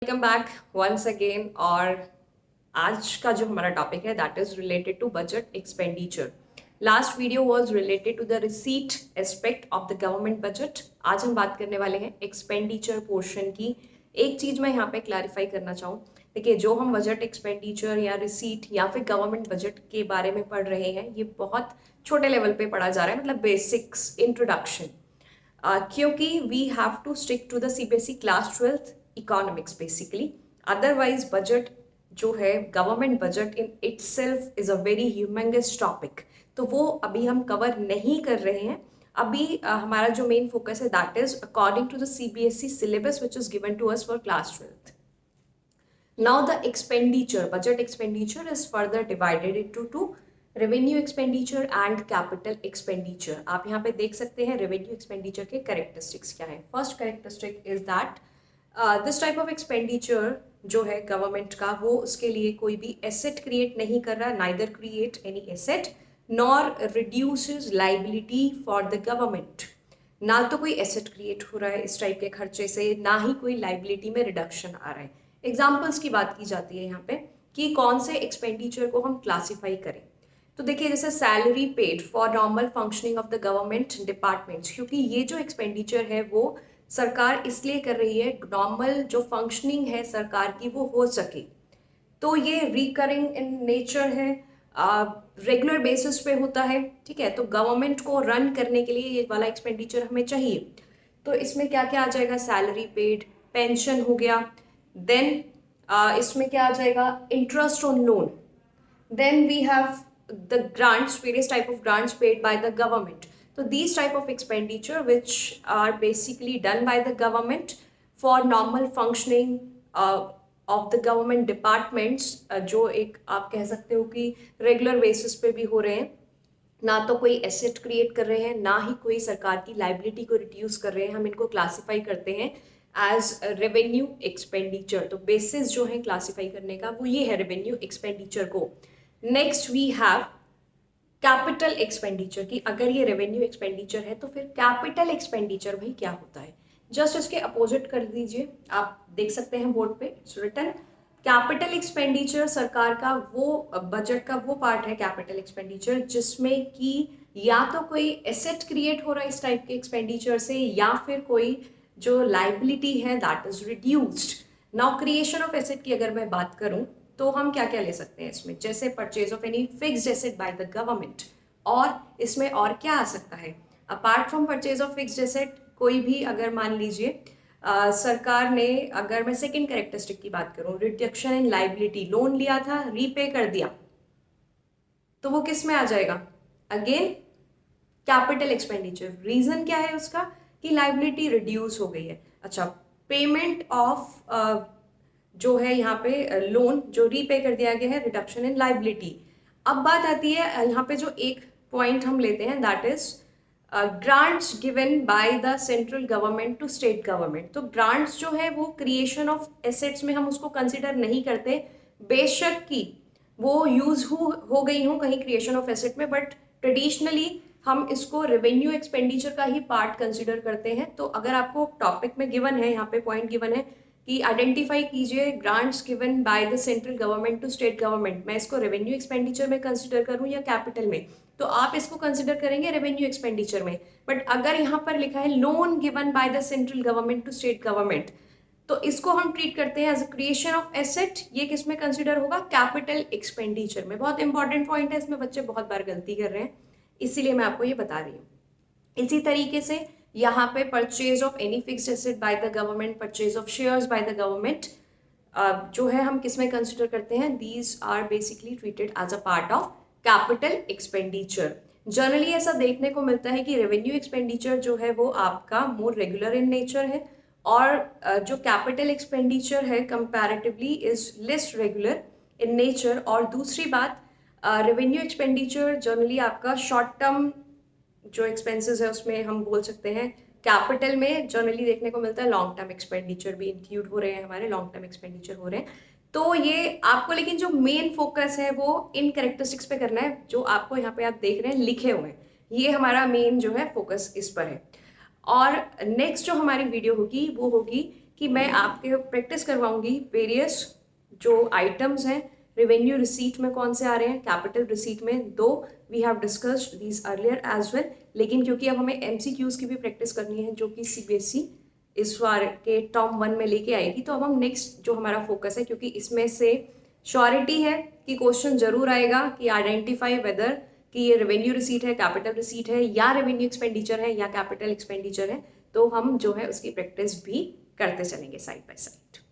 Welcome back once again. और आज का जो हमारा टॉपिक है that is related to budget expenditure. Last video was related to the receipt aspect of the government budget. आज हम बात करने वाले हैं एक्सपेंडिचर पोर्शन की। एक चीज मैं यहाँ पे क्लैरिफाई करना चाहूँ, देखिए जो हम बजट एक्सपेंडिचर या रिसीट या फिर गवर्नमेंट बजट के बारे में पढ़ रहे हैं ये बहुत छोटे लेवल पे पढ़ा जा रहा है, मतलब बेसिक्स इंट्रोडक्शन। क्योंकि we have to stick to the CBSE class 12th economics basically. Otherwise budget जो है government budget in itself is a very humongous topic, तो वो अभी हम कवर नहीं कर रहे हैं। अभी हमारा जो मेन फोकस है that is according to the CBSE syllabus which is given to us for class 12th. Now the expenditure, budget expenditure is further divided into two, revenue expenditure and capital expenditure. आप यहाँ पे देख सकते हैं revenue expenditure के characteristics क्या है। First characteristic is that this type of expenditure जो है गवर्नमेंट का, वो उसके लिए कोई भी एसेट क्रिएट नहीं कर रहा, neither create any asset nor reduces liability for the government. ना तो कोई एसेट क्रिएट हो रहा है इस टाइप के खर्चे से, ना ही कोई लाइबिलिटी में रिडक्शन आ रहा है। एग्जाम्पल्स की बात की जाती है यहाँ पे कि कौन से एक्सपेंडिचर को हम क्लासीफाई करें। तो देखिए जैसे salary paid for normal functioning of the government departments, क्योंकि ये जो एक्सपेंडिचर है वो सरकार इसलिए कर रही है नॉर्मल जो फंक्शनिंग है सरकार की वो हो सके, तो ये रिकरिंग इन नेचर है, रेगुलर बेसिस पे होता है, ठीक है। तो गवर्नमेंट को रन करने के लिए ये वाला एक्सपेंडिचर हमें चाहिए। तो इसमें क्या क्या आ जाएगा, सैलरी पेड, पेंशन हो गया, देन इसमें क्या आ जाएगा, interest on loan, then we have the grants, various type of grants paid by the government. So these type of expenditure which are basically done by the government for normal functioning of the government departments, जो एक आप कह सकते हो कि regular basis पे भी हो रहे हैं, ना तो कोई एसेट क्रिएट कर रहे हैं ना ही कोई सरकार की लाइबिलिटी को रिड्यूस कर रहे हैं, हम इनको क्लासीफाई करते हैं एज रेवेन्यू एक्सपेंडिचर। तो बेसिस जो है क्लासीफाई करने का वो ये है रेवेन्यू एक्सपेंडिचर को। Next we have capital expenditure की अगर ये रेवेन्यू एक्सपेंडिचर है तो फिर कैपिटल एक्सपेंडिचर भाई क्या होता है, जस्ट इसके अपोजिट कर दीजिए। आप देख सकते हैं बोर्ड पे इट्स रिटन कैपिटल एक्सपेंडिचर सरकार का वो बजट का वो पार्ट है कैपिटल एक्सपेंडिचर जिसमें कि या तो कोई एसेट क्रिएट हो रहा है इस टाइप के एक्सपेंडिचर से या फिर कोई जो लाइबिलिटी है that is reduced. Now creation of asset की अगर मैं बात करूं तो हम क्या क्या ले सकते हैं इसमें, जैसे purchase of any fixed asset by the government, और इसमें और क्या आ सकता है apart from purchase of fixed asset, कोई भी अगर मान लीजिए सरकार ने, अगर मैं सेकंड कैरेक्टरिस्टिक की बात करूं, रिडक्शन इन लाइबिलिटी, लोन लिया था रीपे कर दिया, तो वो किस में आ जाएगा, अगेन कैपिटल एक्सपेंडिचर। रीजन क्या है उसका कि लाइबिलिटी रिड्यूस हो गई है। अच्छा, पेमेंट ऑफ जो है यहाँ पे लोन जो रीपे कर दिया गया है, रिडक्शन इन लाइबिलिटी। अब बात आती है यहाँ पे जो एक पॉइंट हम लेते हैं that is grants given by the central government to state government. तो ग्रांट्स जो है वो क्रिएशन ऑफ एसेट्स में हम उसको कंसिडर नहीं करते, बेशक कि वो यूज हो गई हो कहीं क्रिएशन ऑफ एसेट में, बट ट्रेडिशनली हम इसको रेवेन्यू एक्सपेंडिचर का ही पार्ट कंसिडर करते हैं। तो अगर आपको टॉपिक में गिवन है, यहाँ पे पॉइंट गिवन है कि आइडेंटिफाई कीजिए grants given by the central government to state government, मैं इसको रेवेन्यू एक्सपेंडिचर में कंसिडर करूं या कैपिटल में, तो आप इसको कंसिडर करेंगे रेवेन्यू एक्सपेंडिचर में। बट अगर यहाँ पर लिखा है loan given by the central government to state government, तो इसको हम ट्रीट करते हैं as a creation of asset, ये किस में कंसिडर होगा, कैपिटल एक्सपेंडिचर में। बहुत इंपॉर्टेंट पॉइंट है, इसमें बच्चे बहुत बार गलती कर रहे हैं, इसीलिए मैं आपको ये बता रही हूँ। इसी तरीके से यहाँ पे purchase of any fixed asset by the government, purchase of shares by the government जो है हम किस में कंसिडर करते हैं, these are basically treated as a part of capital expenditure. Generally ऐसा देखने को मिलता है कि रेवेन्यू एक्सपेंडिचर जो है वो आपका मोर रेगुलर इन नेचर है और जो कैपिटल एक्सपेंडिचर है comparatively is less regular in nature. और दूसरी बात, रेवेन्यू एक्सपेंडिचर जनरली आपका शॉर्ट टर्म जो एक्सपेंसेस है उसमें हम बोल सकते हैं, कैपिटल में जनरली देखने को मिलता है लॉन्ग टर्म एक्सपेंडिचर भी इंक्लूड हो रहे हैं, हमारे लॉन्ग टर्म एक्सपेंडिचर हो रहे हैं। तो ये आपको, लेकिन जो मेन फोकस है वो इन कैरेक्टरिस्टिक्स पे करना है जो आपको यहाँ पे आप देख रहे हैं लिखे हुए हैं, ये हमारा मेन जो है फोकस इस पर है। और नेक्स्ट जो हमारी वीडियो होगी वो होगी कि मैं आपके प्रैक्टिस करवाऊंगी वेरियस जो आइटम्स हैं रेवेन्यू रिसीट में कौन से आ रहे हैं, कैपिटल रिसीट में, though we have discussed these earlier as well, लेकिन क्योंकि अब हमें एमसीक्यूज की भी प्रैक्टिस करनी है जो कि सीबीएसई इस बार के टर्म 1 में लेके आएगी, तो अब हम नेक्स्ट जो हमारा फोकस है, क्योंकि इसमें से श्योरिटी है कि क्वेश्चन जरूर आएगा कि आइडेंटिफाई वेदर कि ये रेवेन्यू रिसीट है, कैपिटल रिसीट है, या रेवेन्यू एक्सपेंडिचर है, या कैपिटल एक्सपेंडिचर है, तो हम जो है उसकी प्रैक्टिस भी करते चलेंगे साइड बाय साइड।